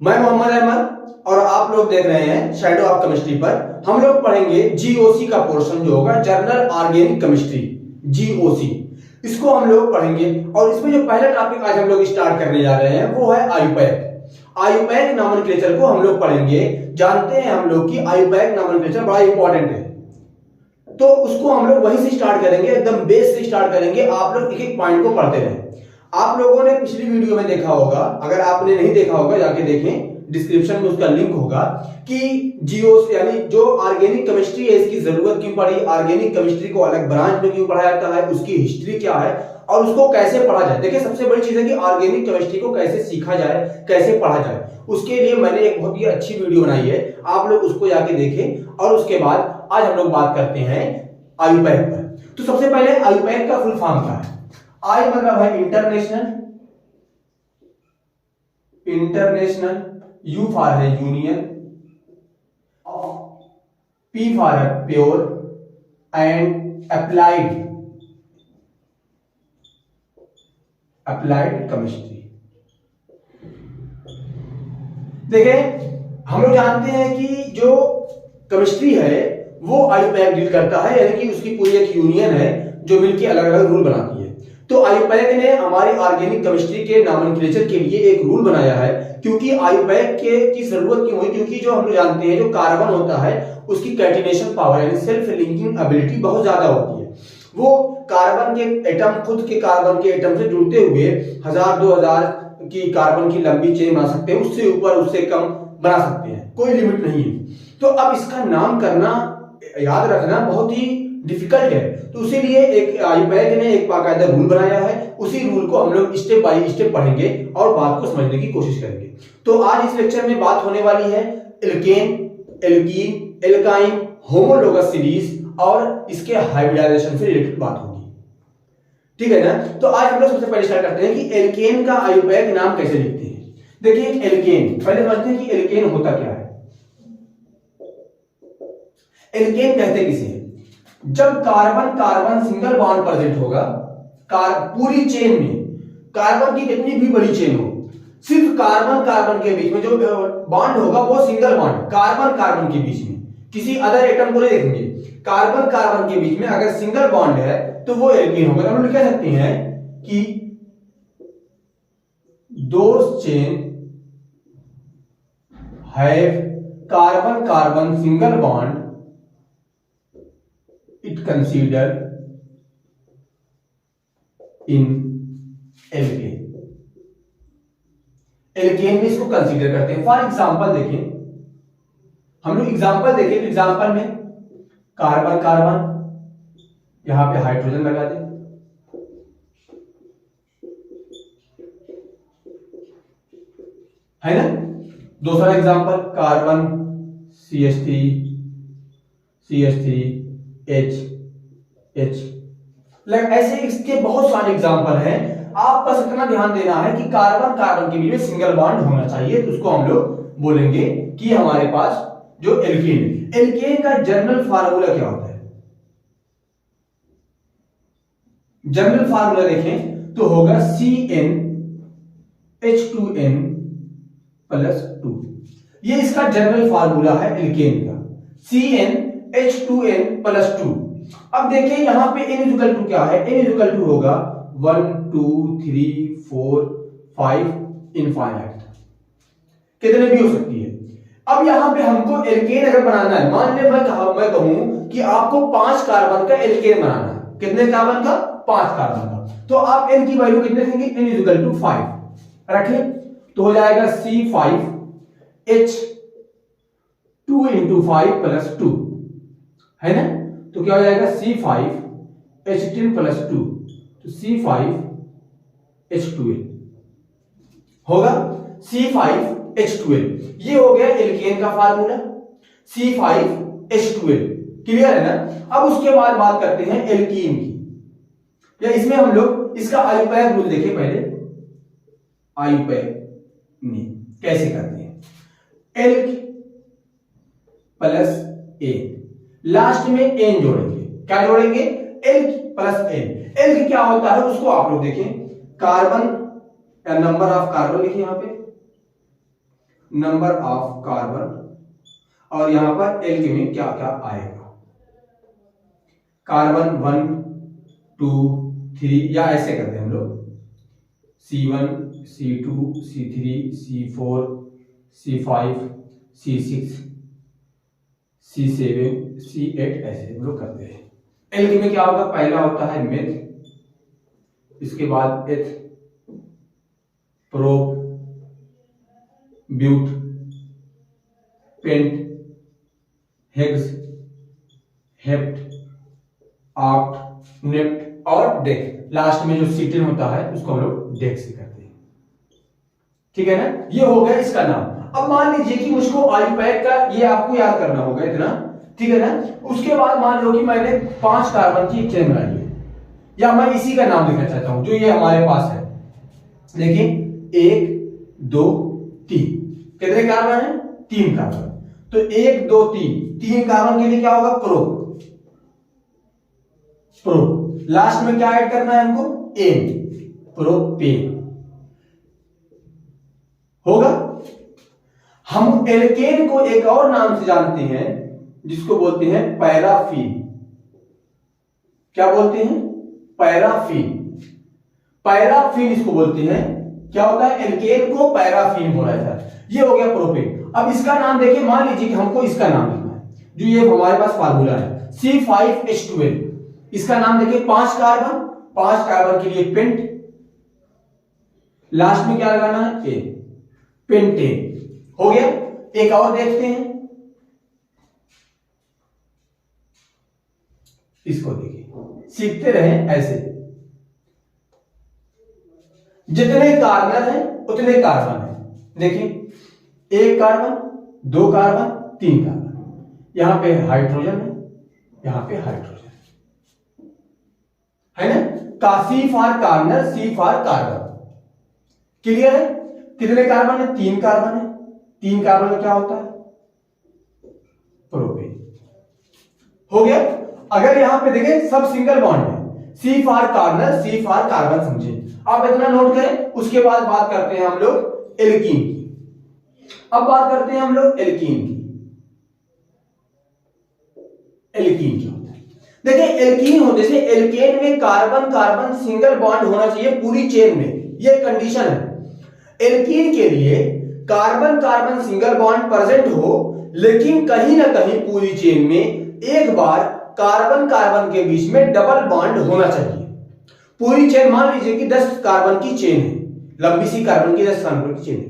मैं मोहम्मद अहमद और आप लोग देख रहे हैं शैडो ऑफ केमिस्ट्री पर। हम लोग पढ़ेंगे जीओसी का पोर्शन जो होगा जनरल ऑर्गेनिक केमिस्ट्री, जीओसी, इसको हम लोग पढ़ेंगे। और इसमें जो पहला टॉपिक आज हम लोग स्टार्ट करने जा रहे हैं वो है आयुपैक। आयुपैक नॉमेनक्लेचर को हम लोग पढ़ेंगे। जानते हैं हम लोग कि आयुपैक नॉमेनक्लेचर बड़ा इंपॉर्टेंट है, तो उसको हम लोग वहीं से स्टार्ट करेंगे, एकदम बेस से स्टार्ट करेंगे। आप लोग एक एक पॉइंट को पढ़ते रहें। आप लोगों ने पिछली वीडियो में देखा होगा, अगर आपने नहीं देखा होगा जाके देखें, डिस्क्रिप्शन में उसका लिंक होगा, कि जीओस यानी जो ऑर्गेनिक केमिस्ट्री है इसकी जरूरत क्यों पड़ी, ऑर्गेनिक केमिस्ट्री को अलग ब्रांच में क्यों पढ़ाया जाता है, उसकी हिस्ट्री क्या है और उसको कैसे पढ़ा जाए। देखिए सबसे बड़ी चीज है कि ऑर्गेनिक केमिस्ट्री को कैसे सीखा जाए, कैसे पढ़ा जाए। उसके लिए मैंने एक बहुत ही अच्छी वीडियो बनाई है, आप लोग उसको जाके देखें। और उसके बाद आज हम लोग बात करते हैं आयुपैक पर। तो सबसे पहले आयुपैक का फुल फॉर्म क्या है? आई मतलब है इंटरनेशनल, यू फॉर है यूनियन, पी फॉर है प्योर एंड अप्लाइड केमिस्ट्री। देखिए हम लोग जानते हैं कि जो केमिस्ट्री है वो आयुपैक डील करता है, यानी कि उसकी पूरी एक यूनियन है जो मिलकर अलग अलग रूल बनाती है। तो आयुपैक ने हमारी ऑर्गेनिक केमिस्ट्री के नॉमेनक्लेचर के लिए एक रूल बनाया है। क्योंकि आयुपैक की जरूरत क्यों हुई? क्योंकि जो हम लोग जानते हैं जो कार्बन होता है उसकी कैटिनेशन पावर यानी सेल्फ लिंकिंग एबिलिटी बहुत ज्यादा होती है। वो कार्बन के एटम, खुद के कार्बन के एटम से जुड़ते हुए 1000-2000 की कार्बन की लंबी चेन बना सकते हैं, उससे ऊपर उससे कम बना सकते हैं, कोई लिमिट नहीं है। तो अब इसका नाम करना, याद रखना बहुत ही डिफिकल्ट है। तो उसीलिए एक आयुपैक ने एक बाकायदा रूल बनाया है। उसी रूल को हम लोग स्टेप बाय स्टेप पढ़ेंगे और बात को समझने की कोशिश करेंगे। तो आज इस लेक्चर में बात होने वाली है alkane, alkene, alkyne, homologous series और इसके हाइब्रिडाइजेशन से रिलेटेड बात होगी, ठीक है ना। तो आज हम लोग सबसे पहले स्टार्ट करते हैं कि एल्केन का आयुपैक नाम कैसे लिखते हैं। देखिए एल्केन, पहले समझते हैं कि एल्केन होता क्या है। एल्केन कहते किसे हैं? जब carbon carbon single bond present होगा, पूरी चेन में कार्बन की कितनी भी बड़ी चेन हो, सिर्फ कार्बन कार्बन के बीच में जो बॉन्ड होगा वो सिंगल बॉन्ड, कार्बन कार्बन के बीच में, किसी अदर एटम को नहीं देखेंगे, कार्बन कार्बन के बीच में अगर सिंगल बॉन्ड है तो वो एल्केन होगा। हम लोग कह सकते हैं कि those chain have carbon carbon single bond, it considered in alkane. Alkane में इसको कंसीडर करते हैं। फॉर एग्जांपल देखिए, हम लोग एग्जांपल देखें तो एग्जांपल में कार्बन कार्बन, यहां पे हाइड्रोजन लगा दें, है ना। दूसरा एग्जांपल कार्बन CH3 H ऐसे इसके बहुत सारे एग्जांपल हैं। आप बस इतना ध्यान देना है कि कार्बन कार्बन के बीच में सिंगल बॉन्ड होना चाहिए, तो उसको हम लोग बोलेंगे कि हमारे पास जो एल्केन है। एल्केन का जनरल फार्मूला क्या होता है? जनरल फार्मूला देखें तो होगा CnH2n+2। ये इसका जनरल फार्मूला है एल्केन का, CnH2n+2। अब देखिए यहां पे n इक्वल टू क्या है? n इक्वल टू होगा 1 2 3 4 5 इनफाइनाइट, कितने भी हो सकती है। अब यहां पे हमको एल्केन अगर बनाना है, मान ले मैं कहूं कि आपको 5 कार्बन का एल्केन बनाना है। कितने कार्बन का? 5 कार्बन का। तो आप n की वैल्यू कितने रखेंगे? n इक्वल टू 5 रखें तो हो जाएगा C5H2 × 5+2, है ना। तो क्या हो जाएगा? C5H10+2, तो C5H12 होगा। C5H12 ये हो गया एल्केन का फार्मूला, C5H12, क्लियर है ना। अब उसके बाद बात करते हैं एल्कीन की, या इसमें हम लोग इसका आयुपैक रूल देखें पहले। आयुपैक में कैसे करते हैं? एल्क प्लस ए, लास्ट में एन जोड़ेंगे। क्या जोड़ेंगे? Elk plus N. एल्क क्या होता है उसको आप लोग देखें, कार्बन या नंबर ऑफ कार्बन लिखिए यहां पे, नंबर ऑफ कार्बन, और यहां पर एल्केन में क्या क्या आएगा, कार्बन 1 2 3, या ऐसे करते हैं हम लोग C1 C2 C3 C4 C5 C6 C7 C8, ऐसे हम लोग करते हैं। एल्केन में क्या होगा, पहला होता है मेथ, इसके बाद eth, prop, but, pent, hex, hept, oct, नेप्ट और डेक। लास्ट में जो सीटेन होता है उसको हम लोग डेक से करते हैं। ठीक है ना, ये हो गया इसका नाम। अब मान लीजिए कि मुझको आईयूपैक का ये आपको याद करना होगा इतना, ठीक है ना। उसके बाद मान लो कि मैंने 5 कार्बन की एक चेन बनाई है, या मैं इसी का नाम लिखना चाहता हूं जो ये हमारे पास है। देखिए 1 2 3, कितने कार्बन है, 3 कार्बन। तो 1 2 3 कार्बन के लिए क्या होगा, प्रो, प्रो। लास्ट में क्या ऐड करना है हमको, एन, प्रोपेन होगा। हम एल्केन को एक और नाम से जानते हैं जिसको बोलते हैं पैराफिन। क्या बोलते हैं, पैराफिन। पैराफिन इसको बोलते हैं। क्या होता है, एल्केन को पैराफिन बोला जाता है। ये हो गया प्रोपेन। अब इसका नाम देखिए, मान लीजिए कि हमको इसका नाम लिखना है, जो ये हमारे पास फार्मूला है C5H12। इसका नाम देखिए 5 कार्बन, 5 कार्बन के लिए पेंट, लास्ट में क्या लगाना है, ए, पेंटेन हो गया। एक और देखते हैं, इसको देखिए, सीखते रहें ऐसे। जितने कार्बन है उतने कार्बन है। देखिए 1 कार्बन, 2 कार्बन, 3 कार्बन, यहां पे हाइड्रोजन है, यहां पे हाइड्रोजन है ना। का C for carbon, C for carbon. Clear है, कितने कार्बन है, 3 कार्बन है। 3 कार्बन में क्या होता है, प्रोपेन हो गया। अगर यहां पे देखें सब सिंगल बॉन्ड है, C for carbon, C for carbon, समझे आप, इतना नोट करें। उसके बाद बात करते हैं हम लोग एल्कीन की। अब बात करते हैं हम लोग एल्कीन की। एल्कीन क्या होता है, देखिए एल्कीन होने से एल्केन में कार्बन कार्बन सिंगल बॉन्ड होना चाहिए पूरी चेन में, ये कंडीशन है। एल्कीन के लिए carbon carbon single bond present हो, लेकिन कहीं ना कहीं पूरी चेन में एक बार कार्बन कार्बन के बीच में डबल बॉन्ड होना चाहिए। पूरी चेन मान लीजिए कि 10 कार्बन की चेन है, लंबी सी कार्बन की 10 कार्बन की चेन है।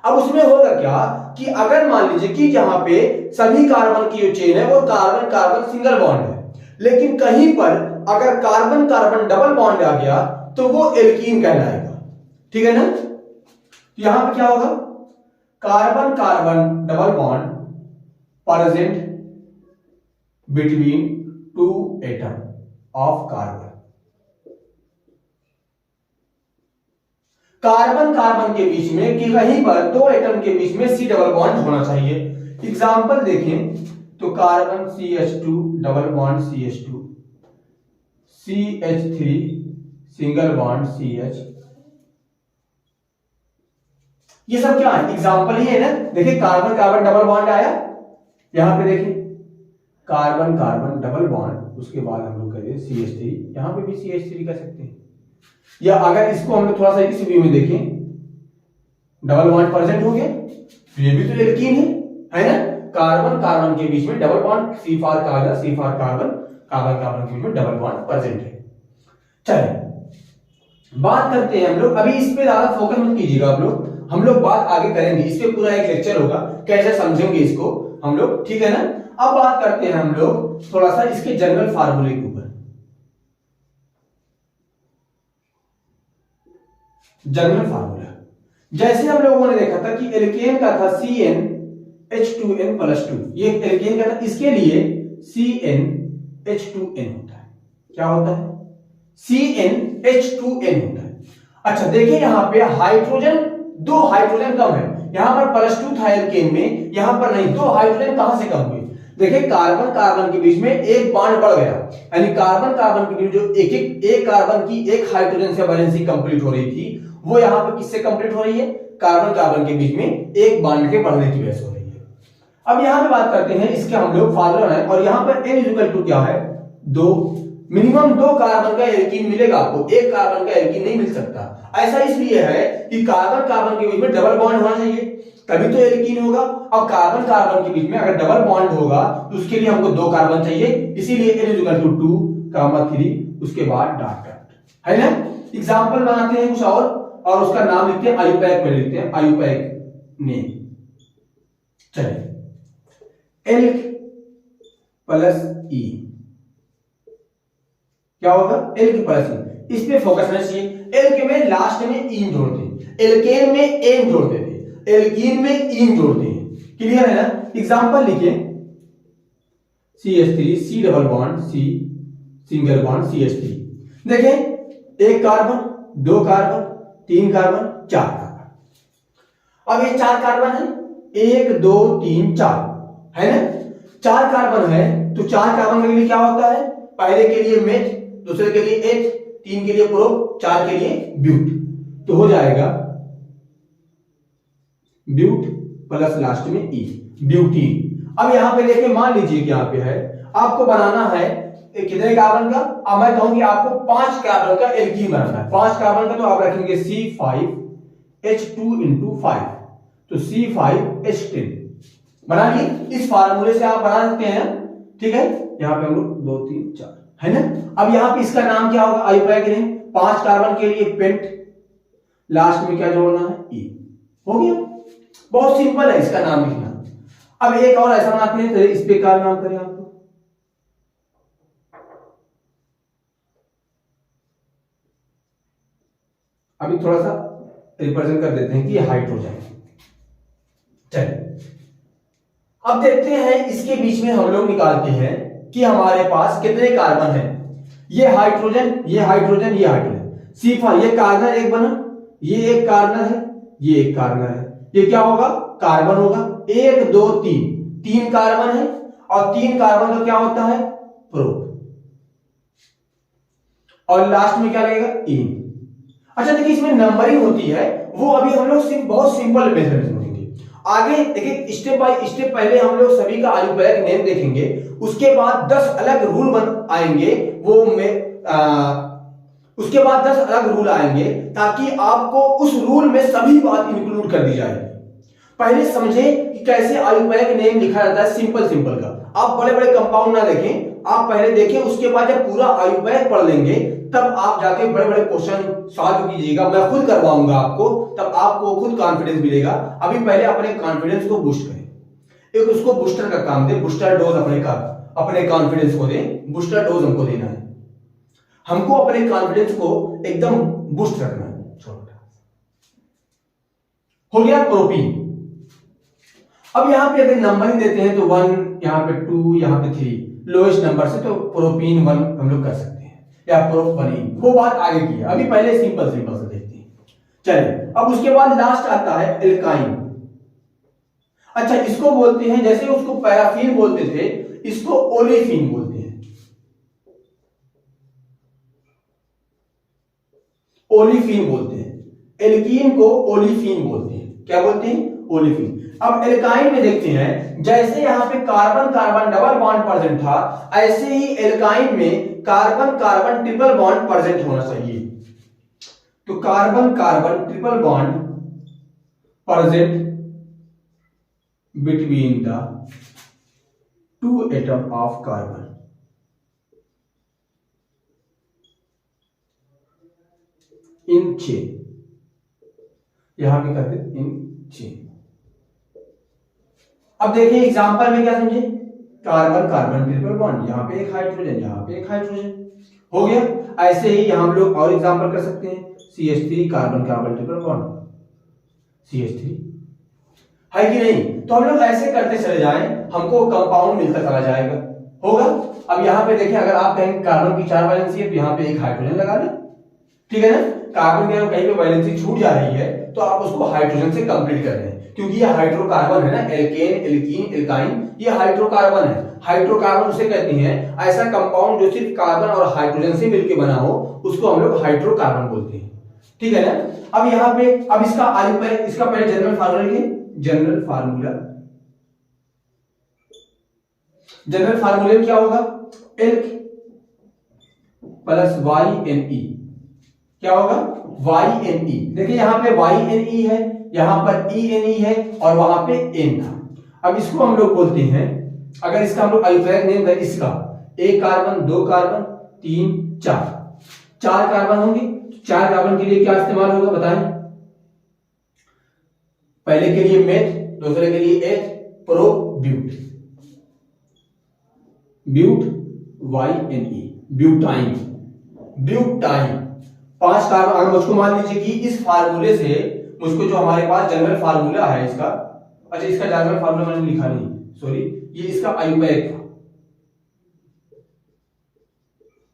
अब उसमें होगा क्या कि अगर मान लीजिए कि जहां पे सभी कार्बन की जो चेन है वो कार्बन कार्बन सिंगल बॉन्ड है, लेकिन कहीं पर अगर कार्बन कार्बन डबल बॉन्ड आ गया तो वो एल्कीन कहलाएगा। ठीक है ना, तो यहां पे क्या होगा, carbon carbon double bond present between 2 atom of carbon. Carbon carbon के बीच में कि कहीं पर 2 एटम के बीच में C डबल बॉन्ड होना चाहिए। एग्जांपल देखें तो carbon CH2 double bond CH2, CH3 single bond CH। ये सब क्या है, एग्जांपल ही है ना। देखिए कार्बन कार्बन डबल बॉन्ड आया, यहां पे देखिए कार्बन कार्बन डबल बॉन्ड, उसके बाद हम लोग करें CH3, यहां पे भी CH3 कर सकते हैं। या अगर इसको हम लोग थोड़ा सा इस व्यू में देखें, डबल बॉन्ड प्रेजेंट हो गया, तो ये भी तो एल्कीन है ना। कार्बन कार्बन के बीच में double bond, C for carbon, C for carbon, carbon carbon के बीच में डबल बॉन्ड प्रेजेंट है। चलिए बात करते हैं हम लोग, अभी इस पे ज्यादा फोकस मत कीजिएगा आप लोग, हम लोग बात आगे करेंगे, इस पे पूरा एक लेक्चर होगा, कैसे समझेंगे इसको हम लोग, ठीक है ना। अब बात करते हैं हम लोग थोड़ा सा इसके जनरल फार्मूले के ऊपर। जनरल फार्मूला, जैसे हम लोगों ने देखा था कि एल्केन का था CnH2n+2, ये एल्केन का था, इसके लिए CnH2n होता है। क्या होता है, CnH2n होता है। अच्छा देखिए यहां पे हाइड्रोजन, 2 हाइड्रोजन कम है, यहां पर +2 था एल्केन में, यहां पर नहीं, 2 हाइड्रोजन कहां से कम हुए, देखिए कार्बन कार्बन के बीच में एक बॉन्ड बढ़ गया, यानी कार्बन कार्बन के बीच जो एक कार्बन की एक हाइड्रोजन से वैलेंसी कंप्लीट हो रही थी, वो यहां पर किससे कंप्लीट हो रही है, कार्बन कार्बन के बीच में एक बॉन्ड के बढ़ने की वजह से हो रही है। अब यहां पे बात करते हैं, इसके हम लोग फार्मूला है और यहां पर n इक्वल टू क्या है 2, मिनिमम 2 कार्बन का एल्कीन मिलेगा आपको, एक कार्बन का एल्कीन नहीं मिल सकता। ऐसा इसलिए है कि कार्बन कार्बन के बीच में डबल बॉन्ड होना चाहिए तभी तो एल्कीन होगा। अब कार्बन कार्बन के बीच में अगर डबल बॉन्ड होगा तो उसके लिए हमको 2 कार्बन चाहिए, इसीलिए n इक्वल टू 2, 3, उसके बाद डॉट डॉट, है ना। एग्जांपल बनाते हैं कुछ और उसका नाम लिखते हैं आयुपैक में, लिखते हैं आयुपैक नेम। चलिए एल्क प्लस ई क्या होगा, एल्क प्लस ई, इस पे फोकस रहना चाहिए। एल्क में लास्ट में ईन जोड़ते हैं, एल्केन में एन जोड़ते थे, एल्कीन में ईन जोड़ते हैं। क्लियर है ना। एग्जांपल लिखिए CH3 C double bond C single bond CH3। देखें 1 कार्बन 2 कार्बन 3 कार्बन 4 कार्बन। अब ये 4 कार्बन है, 1 2 3 4 है ना। 4 कार्बन है तो 4 कार्बन के लिए क्या होता है, पहले के लिए मेथ, दूसरे के लिए एथ, 3 के लिए प्रोप, 4 के लिए ब्यूट, तो हो जाएगा ब्यूट प्लस लास्ट में ई, ब्यूटीन। अब यहां पे देखिए, मान लीजिए कि यहां पे है आपको बनाना है कितने कार्बन का, अब मैं कहूंगी आपको 5 कार्बन का एल्कीन बनाना है। 5 कार्बन का तो आप रखेंगे C5H2 तो C5H10 बना लिए। इस फार्मूले से आप बना सकते हैं, ठीक है। यहां पे हम लोग 2 3 4 है ना। अब यहां पे इसका नाम क्या होगा, आयुपैक नेम। 5 कार्बन के लिए पेंट, लास्ट में क्या जोड़ना है ई, हो गया। बहुत सिंपल है इसका नाम लिखना। अब एक और ऐसा बनाते हैं, तो इस पे क्या नाम करें आप, अभी थोड़ा सा रिप्रेजेंट कर देते हैं कि हाइड्रोजन। चलिए अब देखते हैं, इसके बीच में हम लोग निकालते हैं कि हमारे पास कितने कार्बन हैं। ये हाइड्रोजन, ये हाइड्रोजन, ये हाइड्रोजन, C5 ये कार्बन एक बना, ये एक कार्बन है, ये एक कार्बन है, ये क्या होगा कार्बन होगा। 1 2 3 कार्बन है और 3 कार्बन का क्या होता है प्रोप, और लास्ट में क्या लगेगा इन। अच्छा देखिए, इसमें नंबरिंग होती है, वो अभी हम लोग बहुत सिंपल मेथड में समझेंगे। आगे देखिए स्टेप बाय स्टेप, पहले हम लोग सभी का आयुपैक नेम देखेंगे, उसके बाद 10 अलग रूल आएंगे, वो में उसके बाद 10 अलग रूल आएंगे, ताकि आपको उस रूल में सभी बात इंक्लूड कर दी जाए। पहले समझे कि कैसे आयुपैक नेम लिखा जाता है, सिंपल सिंपल का। आप बड़े बड़े कंपाउंड ना देखें, आप पहले देखें, उसके बाद जब पूरा आयुपैक पढ़ लेंगे तब आप जाके बड़े बड़े क्वेश्चन सॉल्व कीजिएगा। मैं खुद करवाऊंगा आपको, तब आपको खुद कॉन्फिडेंस मिलेगा। अभी पहले अपने कॉन्फिडेंस को बूस्ट करें, एक उसको बूस्टर का काम दे, बूस्टर डोज अपने कॉन्फिडेंस को दे, बूस्टर डोज हमको देना है। हमको अपने कॉन्फिडेंस को एकदम बूस्ट रखना है। छोटा हो गया प्रोपीन। अब यहां पे अगर नंबरिंग देते हैं तो 1, यहां पे 2, यहां पे 3, लोएस्ट नंबर से, तो प्रोपीन 1 हम लोग कर सकते हैं, या प्रोपीन, वो बात आगे की है। अभी पहले सिंपल सिंपल से देखते हैं। चलिए अब उसके बाद लास्ट आता है एल्काइन। अच्छा, इसको बोलते हैं, जैसे उसको पैराफिन बोलते थे, इसको ओलेफिन बोलते हैं। ओलेफिन बोलते हैं, एल्कीन को ओलेफिन बोलते हैं। क्या बोलते हैं, ओलेफिन। अब एल्काइन में देखते हैं, जैसे यहां पे carbon carbon double bond present था, ऐसे ही एल्काइन में carbon carbon triple bond present होना चाहिए। तो carbon carbon triple bond present between the 2 atom of carbon. In chain, यहां पे करते इन चेन। अब देखिए एग्जांपल में क्या समझे, कार्बन कार्बन ट्रिपल बॉन्ड, यहां पे एक हाइड्रोजन, यहां पे एक हाइड्रोजन, हो गया। ऐसे ही हम लोग और एग्जांपल कर सकते हैं, CH3 carbon carbon triple bond, CH3, है कि नहीं। तो हम लोग ऐसे करते चले जाएं, हमको कंपाउंड मिलता चला जाएगा, होगा। अब यहां पे देखिए, अगर आप कहें कार्बन की 4 वैलेंसी है तो यहां पे एक हाइड्रोजन लगा दें, ठीक है ना। कार्बन की कहीं पे वैलेंसी छूट जा रही है तो आप उसको हाइड्रोजन से कंप्लीट कर दें, क्योंकि ये हाइड्रोकार्बन है ना, एल्केन एल्कीन एल्काइन, ये हाइड्रोकार्बन है। हाइड्रोकार्बन उसे कहते हैं ऐसा कंपाउंड जो सिर्फ कार्बन और हाइड्रोजन से मिलकर बना हो, उसको हम लोग हाइड्रोकार्बन बोलते हैं। ठीक है ना। अब यहाँ पे अब इसका आयुर्वेद, इसका पहले जनरल फार्मूला लिखें। जनरल फार्मूला, जनरल फार्मूले में क्या होगा, L plus Y N E, क्या होगा, वाई एन ई। देखिए यहां पे वाई एन ई है, यहां पर ई एन ई है और वहां पे एन था। अब इसको हम लोग बोलते हैं, अगर इसका हम लोग अल्फाबेट नेम है, इसका एक कार्बन, दो कार्बन, तीन, चार, चार कार्बन होंगे। चार कार्बन के लिए क्या इस्तेमाल होगा बताएं। पहले के लिए मेथ, दूसरे के लिए eth, pro, but, but Y N E, butyne, butyne. पांच कार्बन, अगर मुझको मान लीजिए कि इस फार्मूले से मुझको जो हमारे पास जनरल फार्मूला है इसका, अच्छा इसका जनरल फार्मूला मैंने लिखा नहीं, सॉरी, ये इसका आयुर्वेद था,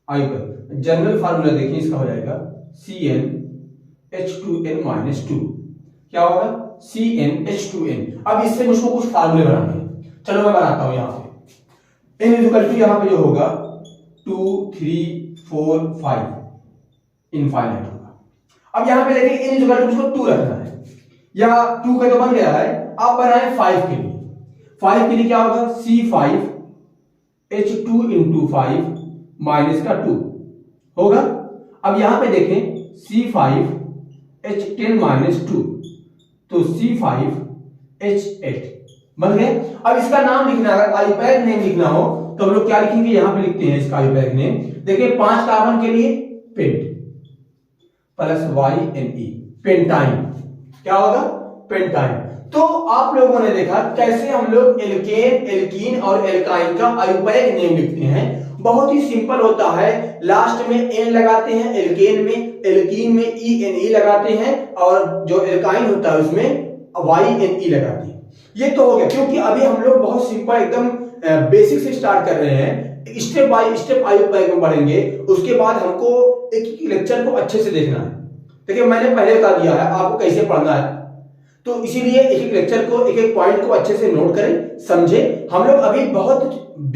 आयुर्वेद। जनरल फार्मूला देखिए इसका हो जाएगा CnH2n-2, क्या होगा, CnH2n। अब इससे मुझको कुछ फार्मूले बनाने हैं, चलो मैं बनाता हूं। यहां पे n इक्वल टू यहां पे जो होगा 2 3 4 5 इनफाइनाइट होगा। अब यहां पे देखिए n इक्वल टू मुझको 2 रखना है, या 2 का तो बन गया है, आप बनाए 5 के लिए। 5 के लिए क्या होगा, C5H2 माइनस का 2 होगा। अब यहां पे देखें C5H10-2, तो C5H8 बन गए। अब इसका नाम लिखना, अगर आयुर्वेद नेम लिखना हो तो हम लोग क्या लिखेंगे, यहां पे लिखते हैं इसका आयुर्वेद नेम। देखिए 5 कार्बन के लिए pent plus Y N E, pentyne, क्या होगा, पेंटाइन। तो आप लोगों ने देखा कैसे हम लोग एल्केन, एल्कीन और एल्काइन का आयुर्वेद नेम लिखते हैं। बहुत ही सिंपल होता है, लास्ट में एन लगाते हैं एल्केन में, एल्कीन में ई एन ई लगाते हैं, और जो एल्काइन होता है उसमें वाई एन ई लगाते हैं। ये तो हो गया, क्योंकि अभी हम लोग बहुत सिंपल एकदम बेसिक से स्टार्ट कर रहे हैं, स्टेप बाय स्टेप आयुर्वेद में बढ़ेंगे। उसके बाद हमको एक लेक्चर को अच्छे से देखना है। देखिए मैंने पहले बता दिया है आपको कैसे पढ़ना है, तो इसीलिए एक एक लेक्चर को, एक एक पॉइंट को अच्छे से नोट करें, समझे। हम लोग अभी बहुत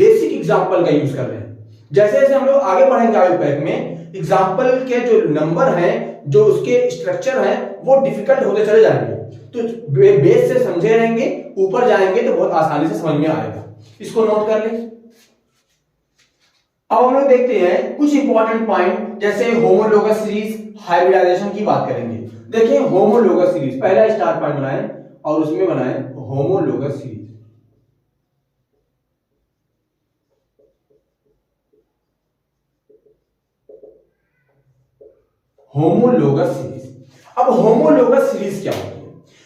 बेसिक एग्जांपल का यूज कर रहे हैं। जैसे जैसे हम लोग आगे बढ़ेंगे आयुर्वेद में, एग्जांपल के जो नंबर हैं, जो उसके स्ट्रक्चर हैं, वो डिफिकल्ट होते चले जाएंगे। तो बेस से समझे रहेंगे, ऊपर जाएंगे तो बहुत आसानी से समझ में आएगा। इसको नोट कर ले। अब हम लोग देखते हैं कुछ इंपॉर्टेंट पॉइंट, जैसे होमोलोगस सीरीज, हाइब्रिडाइजेशन की बात करेंगे। देखिए होमोलोगस सीरीज, पहला स्टार पॉइंट बनाएं और उसमें बनाएं होमोलोगस सीरीज। Homologous series. अब होमोलोगस सीरीज क्या होती है,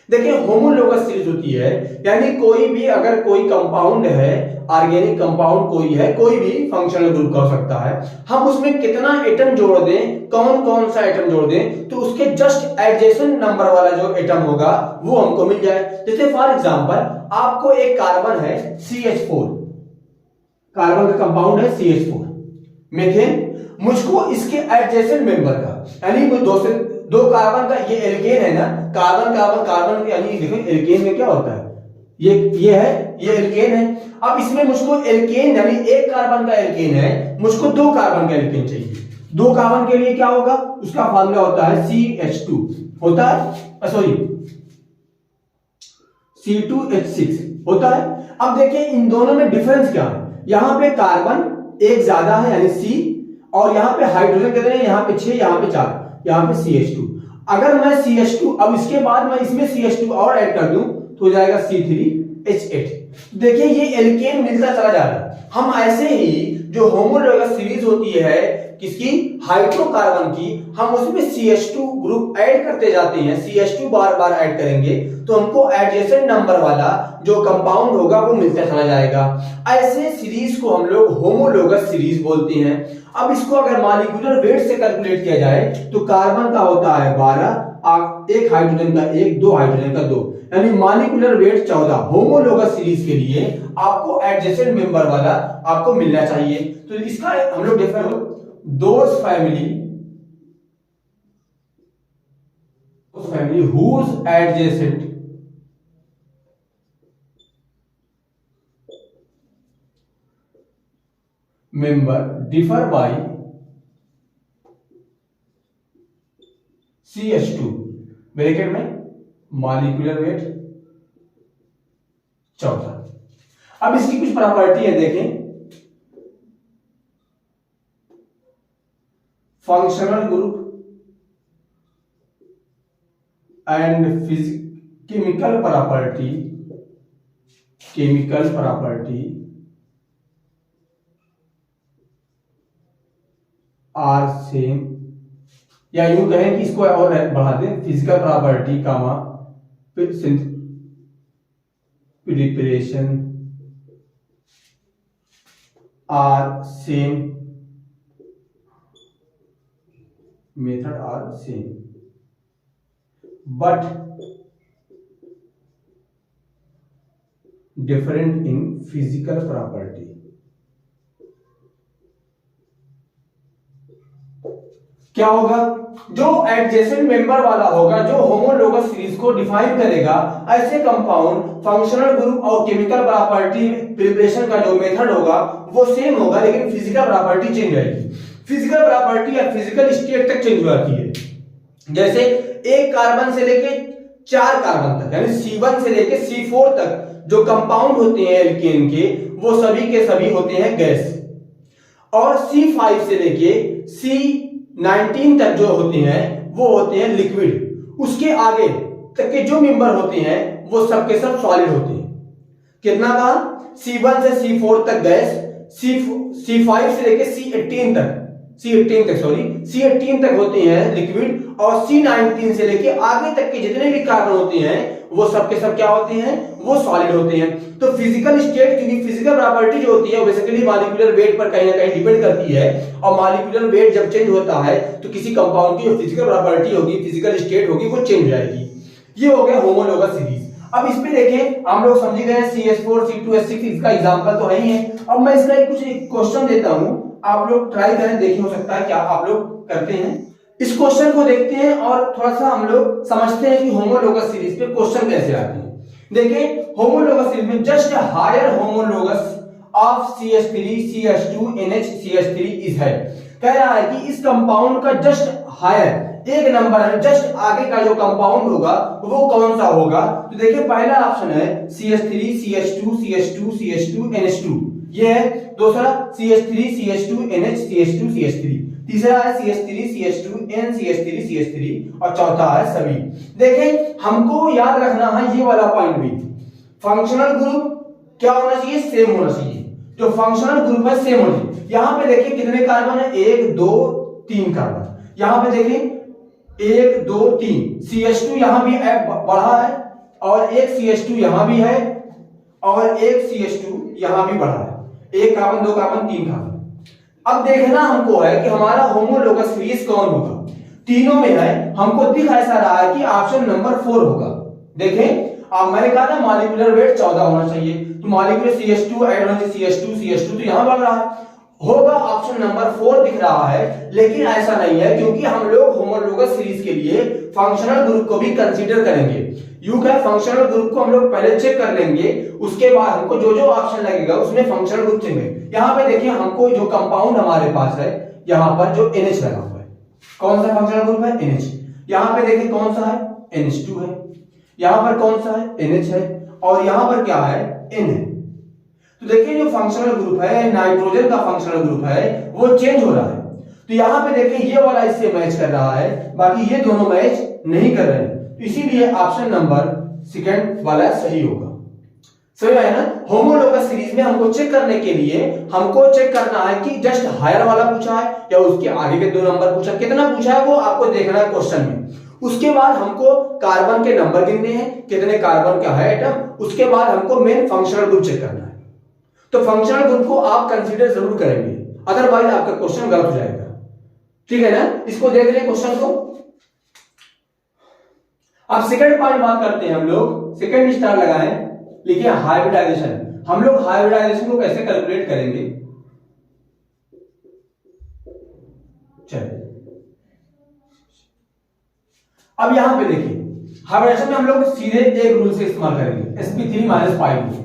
देखिए होमोलोगस सीरीज होती है, यानी कोई भी, अगर कोई कंपाउंड है, ऑर्गेनिक कंपाउंड कोई है, कोई भी फंक्शनल ग्रुप का हो सकता है, हम उसमें कितना एटम जोड़ दें, कौन कौन सा एटम जोड़ दें, तो उसके जस्ट एडजेसेंट नंबर वाला जो एटम होगा वो हमको मिल जाए। जैसे फॉर एग्जांपल आपको एक कार्बन है CH4, कार्बन का कंपाउंड है CH4 मीथेन, मुझको इसके एडजेसेंट मेंबर का, यानी दो कार्बन का, ये एल्केन है ना, कार्बन कार्बन कार्बन, यानी देखो एल्केन में क्या होता है, ये है, ये एल्केन है। अब इसमें मुझको एल्केन, यानी एक कार्बन का एल्केन है, मुझको दो कार्बन का एल्केन चाहिए। दो कार्बन के लिए क्या होगा, उसका फार्मूला होता है CH2 होता है, सॉरी C2H6 होता है। अब देखिए इन दोनों में डिफरेंस क्या है, यहां पे कार्बन एक ज्यादा है यानी C, और यहां पे हाइड्रोजन कितने हैं, यहां पे 6, यहां पे 4, यहां पे CH2। अगर मैं CH2, अब इसके बाद मैं इसमें CH2 और ऐड कर दूं तो हो जाएगा C3H8। देखिए ये एल्केन मिलता चला जा रहा है। हम ऐसे ही जो होमोलोगस सीरीज होती है किसकी, हाइड्रोकार्बन की, हम उसमें CH2 ग्रुप ऐड करते जाते हैं, CH2 बार बार ऐड करेंगे तो हमको एडजेसेंट नंबर वाला जो कंपाउंड होगा वो मिलता चला जाएगा। ऐसे सीरीज को हम लोग होमोलोगस सीरीज बोलते हैं। अब इसको अगर मॉलिक्यूलर वेट से कैलकुलेट किया जाए तो कार्बन का होता है 12, एक हाइड्रोजन का 1, दो हाइड्रोजन का 2, यानी मॉलिक्यूलर वेट 14। होमोलोगस सीरीज के लिए आपको एडजेसेंट मेंबर वाला आपको मिलना चाहिए। तो इसका हम लोग देखते हैं those family whose adjacent member differ by CH2 bracket में मॉलिक्यूलर वेट 14। अब इसकी कुछ प्रॉपर्टी है, देखें। Functional group and chemical property are same, या यूं कहें कि इसको और बढ़ा दें, physical property comma preparation are same, method are same, but different in physical property. क्या होगा? जो एडजेसेंट मेंबर वाला होगा, जो होमोलोगस सीरीज को डिफाइन करेगा, ऐसे कंपाउंड फंक्शनल ग्रुप और केमिकल प्रॉपर्टी प्रिपरेशन का जो मेथड होगा वो सेम होगा, लेकिन फिजिकल प्रॉपर्टी चेंज आएगी। फिजिकल प्रॉपर्टी या फिजिकल स्टेट तक चेंज हो जाती है। जैसे एक कार्बन से लेके 4 कार्बन तक, यानी C1 से लेके C4 तक जो कंपाउंड होते हैं एल्केन के, वो सभी के सभी होते हैं गैस, और C5 से लेके C19 तक जो होते हैं वो होते हैं लिक्विड। उसके आगे तक के जो मेंबर होते हैं वो सब के सब सॉलिड होते हैं। कितना कहा? C1 से C4 तक गैस, C5 से लेके C18 तक होते हैं लिक्विड, और C19 से लेके आगे तक के जितने भी कार्बन होते हैं वो सब के सब क्या होते हैं? वो सॉलिड होते हैं। तो फिजिकल स्टेट, क्योंकि फिजिकल प्रॉपर्टी जो होती है वो बेसिकली मॉलिक्यूलर वेट पर कहीं ना कहीं डिपेंड करती है, और मॉलिक्यूलर वेट जब चेंज होता है तो किसी कंपाउंड की जो फिजिकल प्रॉपर्टी होगी, फिजिकल स्टेट होगी, वो चेंज हो जाएगी। ये हो गया होमोलोगस सीरीज। अब इस पे देखें, हम लोग समझ गए CH4 C2H6, इसका एग्जांपल तो है ही है। अब मैं इसका कुछ क्वेश्चन देता हूं, आप लोग ट्राई करें, देखिए हो सकता है क्या आप लोग करते हैं। इस क्वेश्चन को देखते हैं और थोड़ा सा हम लोग समझते हैं कि होमोलोगस सीरीज पे क्वेश्चन कैसे आते हैं। देखिए, होमोलोगस सीरीज में just higher homologous of CH3 CH2 NH CH3 इज है। कह रहा है कि इस कंपाउंड का जस्ट हायर, एक नंबर है, जस्ट आगे का जो कंपाउंड होगा वो कौन सा होगा? तो देखिए, पहला ऑप्शन है CH3 CH2 CH2 CH2 NH2, ये है। दूसरा CH3 CH2 NH CH2 CH3, तीसरा है CH3 CH2 N CH3 CH3, और चौथा है सभी। देखें, हमको याद रखना है ये वाला पॉइंट भी, फंक्शनल ग्रुप क्या होना चाहिए? सेम होना चाहिए। जो फंक्शनल ग्रुप है सेम होना चाहिए। यहां पे देखिए कितने कार्बन है? 1 2 3 कार्बन। यहां पे देखिए 1 2 3, CH2 यहां भी बढ़ा है, और एक CH2 यहां भी है, और एक CH2 यहां भी बढ़ा है। 1 कार्बन 2 कार्बन 3 कार्बन। अब देखना हमको है कि हमारा होमोलोगस सीरीज कौन होगा। तीनों में है, हमको दिख ऐसा रहा है कि ऑप्शन नंबर 4 होगा। देखें, अब मैंने कहा था मॉलिक्यूलर वेट 14 होना चाहिए, तो मॉलिक्यूलर CH2 ऐड होने से CH2 तो यहां बढ़ रहा है, होगा ऑप्शन नंबर 4 दिख रहा है। लेकिन ऐसा नहीं है, क्योंकि हम लोग होमोलोगस सीरीज के लिए फंक्शनल ग्रुप को भी कंसीडर करेंगे। यू का फंक्शनल ग्रुप को हम लोग पहले चेक कर लेंगे, उसके बाद हमको जो जो ऑप्शन लगेगा उसमें फंक्शनल ग्रुप चाहिए। यहां पे देखिए, हमको जो कंपाउंड हमारे पास है, यहां पर जो NH लगा हुआ है, कौन सा फंक्शनल ग्रुप है? NH। यहां पे देखिए कौन सा है? NH2 है। यहां पर कौन सा है? NH है, और यहां पर क्या है? N है। तो देखिए, जो फंक्शनल ग्रुप है, नाइट्रोजन का फंक्शनल ग्रुप है, वो चेंज हो रहा है। तो यहां पे देखिए ये वाला इससे मैच कर रहा है, बाकी ये दोनों मैच नहीं कर रहे हैं, तो इसीलिए ऑप्शन नंबर सेकंड वाला सही होगा। सही है ना? होमोलोगस सीरीज में हमको चेक करने के लिए हमको चेक करना है कि जस्ट हायर वाला पूछा है या उसके आगे के 2 नंबर पूछा, कितना पूछा है वो आपको देखना है क्वेश्चन में। उसके बाद हमको कार्बन के नंबर गिनने हैं, कितने कार्बन का है एटम। उसके बाद हमको मेन फंक्शनल ग्रुप चेक करना है। तो फंक्शनल ग्रुप को आप कंसीडर जरूर करेंगे, अदरवाइज आपका क्वेश्चन गलत हो जाएगा। ठीक है ना? इसको देख लें क्वेश्चन को। अब सेकंड पॉइंट बात करते हैं हम लोग, सेकंड स्टार लगाएं, लिखिए हाइब्रिडाइजेशन। हम लोग हाइब्रिडाइजेशन को कैसे कैलकुलेट करेंगे? चलिए, अब यहां पे देखिए, हाइब्रिडेशन में हम लोग सीधे एक रूल से इस्तेमाल करेंगे, sp3 -5।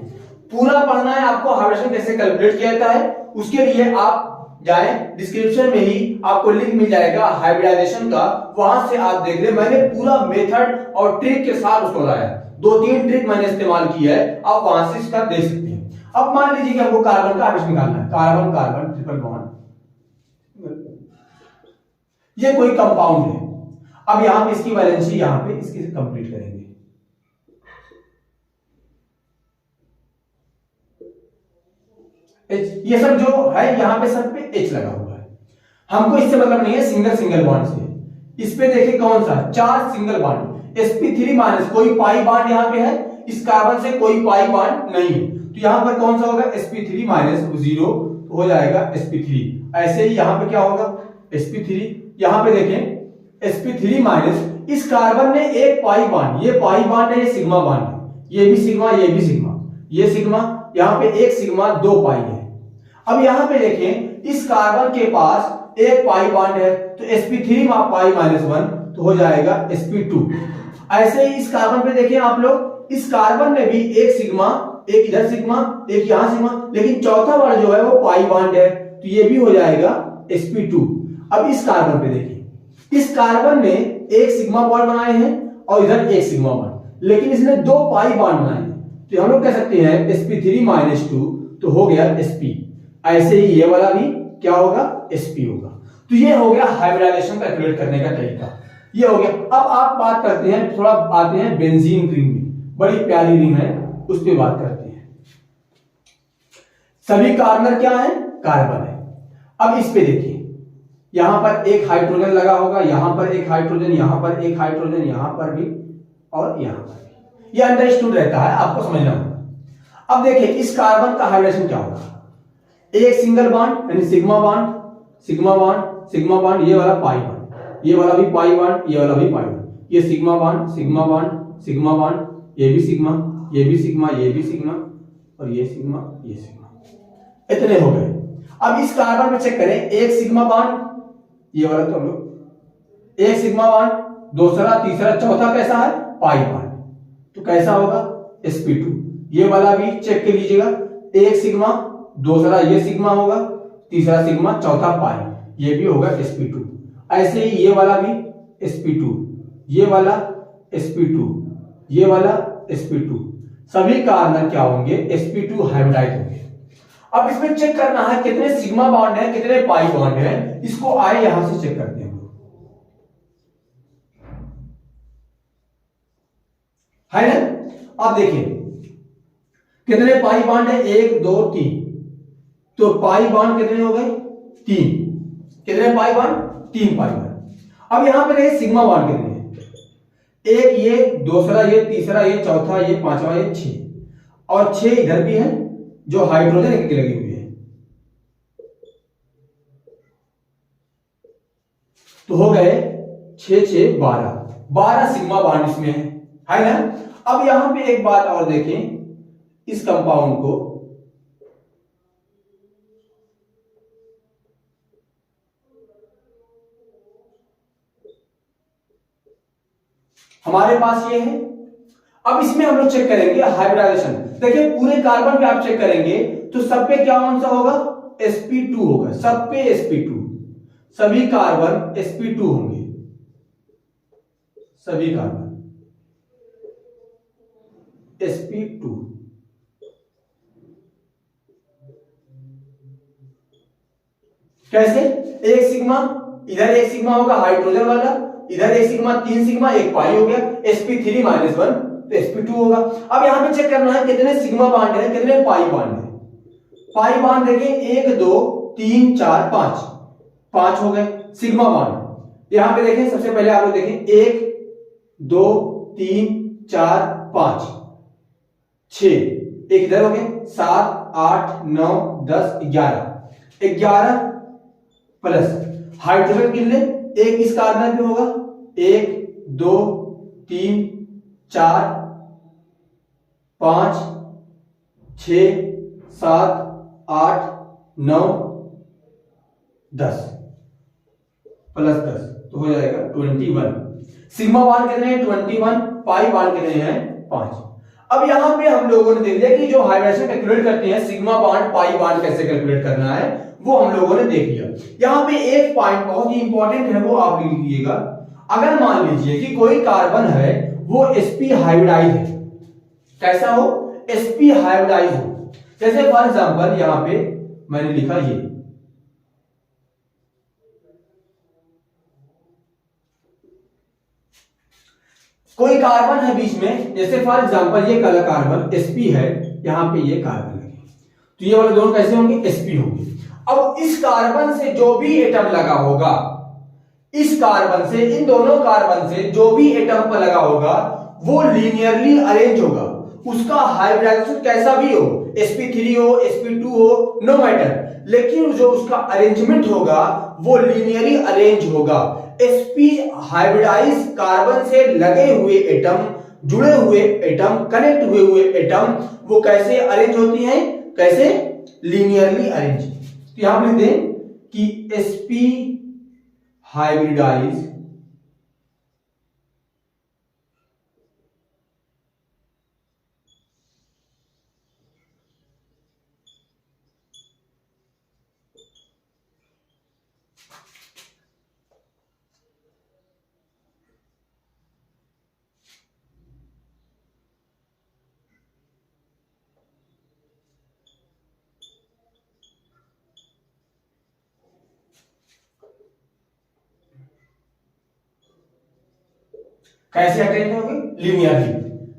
पूरा पढ़ना है आपको हाइब्रिडेशन कैसे कैलकुलेट किया जाता है। उसके लिए आप जाए, डिस्क्रिप्शन में ही आपको लिंक मिल जाएगा हाइब्रिडाइजेशन का, वहां से आप देख ले। मैंने पूरा मेथड और ट्रिक के साथ उसको बताया, 2-3 ट्रिक मैंने इस्तेमाल की है, आप वहां से इसका देख सकते हैं। अब मान लीजिए कि हमको कार्बन का आवेश निकालना है, कार्बन कार्बन ट्रिपल बॉन्ड, ये कोई कंपाउंड है। अब यहां पे इसकी वैलेंसी यहां पे इसकी कंप्लीट करेंगे। ये सब जो है यहां पे सब पे H लगा हुआ है, हमको इससे मतलब नहीं है सिंगल सिंगल बॉन्ड से। इस पे देखिए कौन सा, 4 सिंगल बॉन्ड, sp3 माइनस कोई पाई बॉन्ड यहां पे है, इस कार्बन से कोई पाई बॉन्ड नहीं है, तो यहां पर कौन सा होगा sp3 माइनस 0, तो हो जाएगा sp3। ऐसे ही यहां पे क्या होगा sp3, यहां पे देखें sp3 माइनस इस कार्बन ने एक पाई बॉन्ड, ये पाई बॉन्ड है, ये सिग्मा बॉन्ड है, ये भी सिग्मा, ये भी सिग्मा, ये सिग्मा, यहां पे एक सिग्मा 2 पाई है। अब यहां पे देखें इस कार्बन के पास एक पाई बॉन्ड है, तो sp3 पाई माइनस 1, तो हो जाएगा sp2। ऐसे ही इस कार्बन पे देखें आप लोग, इस कार्बन में भी एक सिग्मा, एक इधर सिग्मा, एक यहां सिग्मा, लेकिन चौथा वाला जो है वो पाई बॉन्ड है, तो ये भी हो जाएगा sp2। अब इस कार्बन पे देखिए, इस कार्बन ने एक सिग्मा बॉन्ड बनाए हैं और इधर एक सिग्मा बॉन्ड, लेकिन इसने 2 पाई बॉन्ड बनाए हैं, तो हम लोग कह सकते हैं sp3 माइनस 2, तो हो गया sp। ऐसे ही ये वाला भी क्या होगा, sp होगा। तो ये हो गया हाइब्रिडाइजेशन कैलकुलेट करने का तरीका, ये हो गया। अब आप बात करते हैं, थोड़ा आते हैं बेंजीन रिंग में, बड़ी प्यारी रिंग है, उस पर बात करते हैं। सभी कार्बन क्या है, कार्बन है। अब इस पे देखिए, यहां पर एक हाइड्रोजन लगा होगा, यहां पर एक हाइड्रोजन, यहां पर एक हाइड्रोजन, यहां पर भी और यहां पर भी, ये अंडरस्टूड रहता है, आपको समझना होगा। अब देखिए इस कार्बन का हाइब्रिडेशन क्या होगा, एक सिंगल बॉन्ड यानी sigma bond, sigma bond, sigma bond, ये वाला पाई बॉन्ड, ये वाला भी पाई बॉन्ड, ये वाला भी पाई बॉन्ड, ये sigma bond, sigma bond, sigma bond, ये भी सिग्मा, ये भी सिग्मा, ये भी सिग्मा, और ये सिग्मा, ये सिग्मा, इतने हो गए। अब इस कार्बन में चेक करें, एक सिग्मा बॉन्ड, ये वाला तो हम लोग एक सिग्मा बॉन्ड, दूसरा, तीसरा, चौथा कैसा है, पाई बॉन्ड, तो कैसा होगा sp2। ये वाला भी चेक कर लीजिएगा, एक सिग्मा, दूसरा ये सिग्मा होगा, तीसरा सिग्मा, चौथा पाई, ये भी होगा sp2। ऐसे ही ये वाला भी sp2, ये वाला sp2, ये वाला sp2, सभी कार्बन क्या होंगे, sp2 हाइब्रिडाइज होंगे। अब इसमें चेक करना है कितने सिग्मा बॉन्ड है, कितने पाई बॉन्ड है, इसको आए यहां से चेक करते हैं हम लोग, है ना। अब देखिए कितने पाई बॉन्ड है, 1 2 3, तो पाई बॉन्ड कितने हो गए, 3, कितने पाई बॉन्ड, 3 पाई बॉन्ड। अब यहां पे देखिए सिग्मा बॉन्ड कितने हैं, एक ये, दूसरा ये, तीसरा ये, चौथा ये, पांचवा ये, 6, और 6 इधर भी है जो हाइड्रोजन की लगी हुई है, तो हो गए 6 6 12 सिग्मा बॉन्ड इसमें है ना। अब यहां पे एक बात और देखें, इस कंपाउंड को हमारे पास ये है। अब इसमें हम लोग चेक करेंगे हाइब्रिडाइजेशन, देखिए पूरे कार्बन पे आप चेक करेंगे तो सब पे क्या कौन सा होगा, sp2 होगा, सब पे sp2, सभी कार्बन sp2 होंगे, सभी कार्बन sp2। कैसे, एक सिग्मा, इधर एक सिग्मा होगा हाइड्रोजन वाला, इधर एक सिग्मा, 3 सिग्मा, एक पाई हो गया, sp3 माइनस 1, तो sp2 होगा। अब यहां पे चेक करना है कितने सिग्मा बॉन्ड है, कितने पाई बॉन्ड है। पाई बॉन्ड देखिए 1 2 3 4 5, 5 हो गए सिग्मा बॉन्ड। यहां पे देखें सबसे पहले आप लोग देखें 1 2 3 4 5 6, एक इधर हो गए 7 8 9 10 11 प्लस हाइड्रोजन कितने, एक इस कार्बन पे होगा, 1 2 3 4 5 6 7 8 9 10 प्लस 10, तो हो जाएगा 21। सिग्मा बॉन्ड कितने हैं, 21, पाई बॉन्ड कितने हैं, 5। अब यहां पे हम लोगों ने देख लिया कि जो हाइब्रिडेशन कैलकुलेट करते हैं, सिग्मा बॉन्ड पाई बॉन्ड कैसे कैलकुलेट करना है, वो हम लोगों ने देख लिया। यहाँ पे एक पॉइंट बहुत ही इंपॉर्टेंट है, वो आप लिख लीजिएगा। अगर मान लीजिए कि कोई कार्बन है वो sp हाइब्रिडाइज है, कैसा हो, sp हाइब्रिडाइज हो। जैसे फॉर एग्जांपल यहाँ पे मैंने लिखा ये, कोई कार्बन है बीच में, जैसे फॉर एग्जांपल ये कलर कार्बन sp है, यहाँ पे ये कार्बन लगे, तो ये वाले दोनों कैसे होंगे, sp होंगे। अब इस कार्बन से जो भी एटम लगा होगा, इस कार्बन से, इन दोनों कार्बन से जो भी एटम पर लगा होगा वो लीनियरली अरेंज होगा। उसका हाइब्रिडाइजेशन कैसा भी हो, sp3 हो, sp2 हो, नो मैटर, लेकिन जो उसका अरेंजमेंट होगा वो लीनियरली अरेंज होगा। sp हाइब्रिडाइज कार्बन से लगे हुए एटम, जुड़े हुए एटम, कनेक्ट हुए एटम वो कैसे अरेंज होती हैं, कैसे, लीनियरली अरेंज। तो यहां पर लिख दें कि sp हाइब्रिडाइज कैसे अरेंज होंगे, लीनियरली,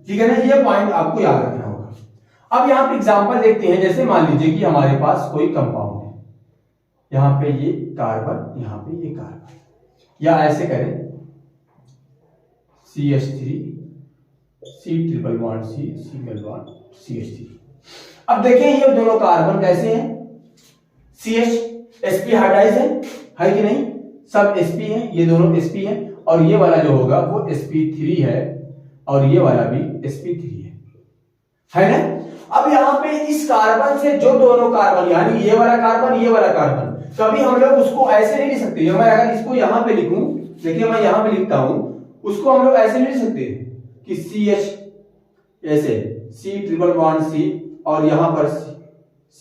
ठीक है ना। ये पॉइंट आपको याद रखना होगा। अब यहां पे एग्जांपल देखते हैं। जैसे मान लीजिए कि हमारे पास कोई कंपाउंड है, यहां पे ये कार्बन, यहां पे ये कार्बन, या ऐसे करें CH3 C triple bond C single bond CH3। अब देखें ये दोनों कार्बन कैसे हैं, CH sp हाइब्रिडाइज है कि नहीं, सब sp है, ये दोनों sp है, और ये वाला जो होगा वो sp3 है, और ये वाला भी sp3 है ना। अब यहाँ पे इस कार्बन से जो दोनों कार्बन, यानी ये वाला कार्बन, ये वाला कार्बन, कभी हम लोग उसको ऐसे नहीं लिख सकते। मैं अगर इसको यहां पे लिखूं, देखिए मैं यहां पे लिखता हूं, उसको हम लोग ऐसे नहीं लिख सकते कि CH ऐसे C ट्रिपल बॉन्ड C और यहां पर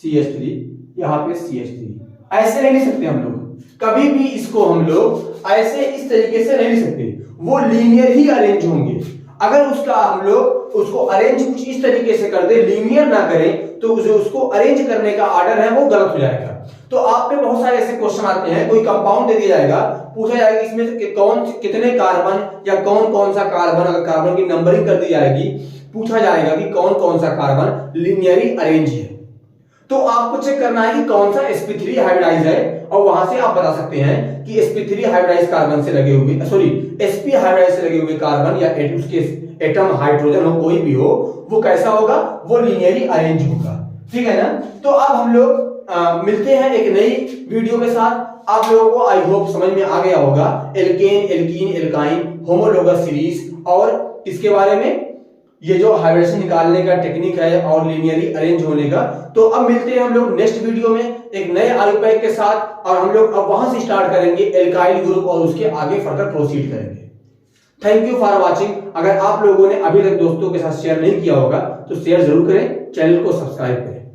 CH3, यहां पे CH3, ऐसे नहीं लिख सकते हम लोग। कभी भी इसको हम लोग ऐसे इस तरीके से नहीं लिख सकते, वो लीनियर ही अरेंज होंगे। अगर उसका हम लोग उसको अरेंज कुछ इस तरीके से कर दे, लीनियर ना करें, तो जो उसको अरेंज करने का ऑर्डर है वो गलत हो जाएगा। तो आप पे बहुत सारे ऐसे क्वेश्चन आते हैं, कोई कंपाउंड दे दिया जाएगा, पूछा जाएगा इसमें से कौन कितने कार्बन या कौन कौन सा कार्बन, अगर कार्बन की नंबरिंग कर दी जाएगी, पूछा जाएगा कि कौन कौन सा कार्बन लीनियरली अरेंज है। तो आपको चेक करना है कि कौन सा sp3 हाइब्रिडाइज है, और वहां से आप बता सकते हैं कि sp3 हाइब्रिडाइज कार्बन से लगे हुए, सॉरी sp हाइब्रिडाइज से लगे हुए कार्बन या उसके एटम हाइड्रोजन हो, कोई भी हो, वो कैसा होगा, वो लीनियरली अरेंज होगा, ठीक है ना। तो अब हम लोग मिलते हैं एक नई वीडियो के साथ। आप लोगों को आई होप समझ में आ गया होगा alkane, alkene, alkyne, homologous series, और इसके बारे में ये जो हाइब्रिडेशन निकालने का टेक्निक है और लीनियरली अरेंज होने का। तो अब मिलते हैं हम लोग नेक्स्ट वीडियो में एक नए आयुपैक के साथ, और हम लोग अब वहां से स्टार्ट करेंगे एल्काइल ग्रुप और उसके आगे फर्दर प्रोसीड करेंगे। Thank you for watching. अगर आप लोगों ने अभी तक दोस्तों के साथ शेयर नहीं किया होगा तो शेयर जरूर करें, चैनल को सब्सक्राइब करें।